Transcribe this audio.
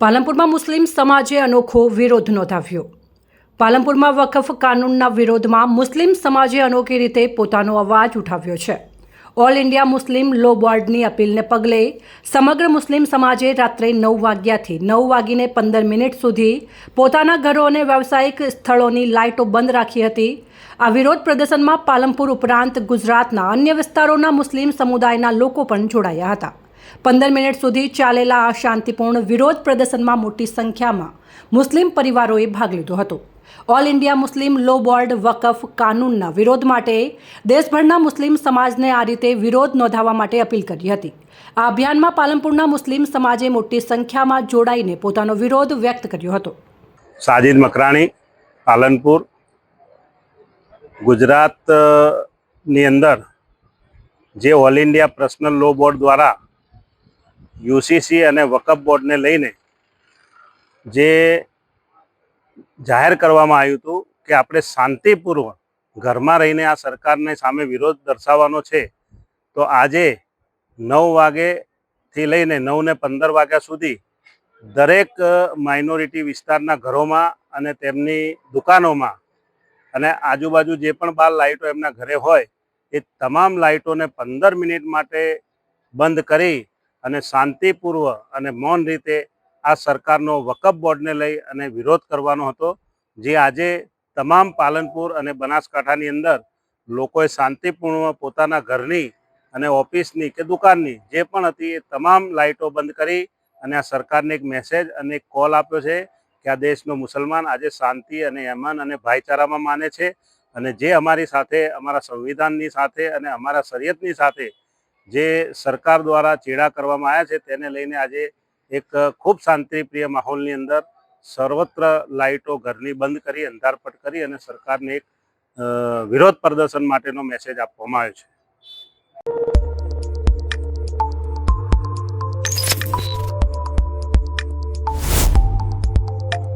પાલનપુરમાં મુસ્લિમ સમાજે અનોખો વિરોધ નોંધાવ્યો। પાલનપુરમાં વકફ કાનૂનના વિરોધમાં મુસ્લિમ સમાજે અનોખી રીતે પોતાનો અવાજ ઉઠાવ્યો છે। ઓલ ઇન્ડિયા મુસ્લિમ લો બોર્ડની અપીલને પગલે સમગ્ર મુસ્લિમ સમાજે રાત્રે 9 વાગ્યાથી 9:15 સુધી પોતાના ઘરો અને વ્યવસાયિક સ્થળોની લાઇટો બંધ રાખી હતી। આ વિરોધ પ્રદર્શનમાં પાલનપુર ઉપરાંત ગુજરાતના અન્ય વિસ્તારોના મુસ્લિમ સમુદાયના લોકો પણ જોડાયા હતા। 15 મિનિટ સુધી ચાલેલા આ શાંતિપૂર્ણ વિરોધ પ્રદર્શનમાં મોટી સંખ્યામાં મુસ્લિમ પરિવારોએ ભાગ લીધો હતો। ઓલ ઇન્ડિયા મુસ્લિમ લો બોર્ડ વકફ કાનૂનના વિરોધ માટે દેશભરના મુસ્લિમ સમાજને આ રીતે વિરોધ નોંધાવવા માટે અપીલ કરી હતી। આ અભિયાનમાં પાલનપુરના મુસ્લિમ સમાજે મોટી સંખ્યામાં જોડાઈને પોતાનો વિરોધ વ્યક્ત કર્યો હતો। સાજિદ મકરાણી, પાલનપુર, ગુજરાતની અંદર જે all India personal law board દ્વારા યુસીસી અને વકફ બોર્ડને લઈને જે જાહેર કરવામાં આવ્યું હતું કે આપણે શાંતિપૂર્વક ઘરમાં રહીને આ સરકારને સામે વિરોધ દર્શાવવાનો છે, તો આજે 9 વાગ્યાથી લઈને 9:15 વાગ્યા સુધી દરેક માઇનોરિટી વિસ્તારના ઘરોમાં અને તેમની દુકાનોમાં અને આજુબાજુ જે પણ 12 લાઇટો એમના ઘરે હોય એ તમામ લાઇટોને 15 મિનિટ માટે બંધ કરી અને શાંતિપૂર્વ અને મૌન રીતે આ સરકારનો વકફ બોર્ડને લઈ અને વિરોધ કરવાનો હતો, જે આજે તમામ પાલનપુર અને બનાસકાંઠાની અંદર લોકોએ શાંતિપૂર્ણ પોતાના ઘરની અને ઓફિસની કે દુકાનની જે પણ હતી એ તમામ લાઇટો બંધ કરી અને આ સરકારને એક મેસેજ અને એક કોલ આપ્યો છે કે આ દેશનો મુસલમાન આજે શાંતિ અને અમન અને ભાઈચારામાં માને છે અને જે અમારી સાથે અમારા સંવિધાનની સાથે અને અમારા શરીયતની સાથે જે સરકાર દ્વારા ચેડા કરવામાં આવ્યા છે તેને લઈને આજે એક ખૂબ શાંતિપ્રિય માહોલની અંદર સર્વત્ર લાઇટો ઘરની બંધ કરી અંધારપટ કરી અને સરકારને એક વિરોધ પ્રદર્શન માટેનો મેસેજ આપવામાં આવ્યો છે।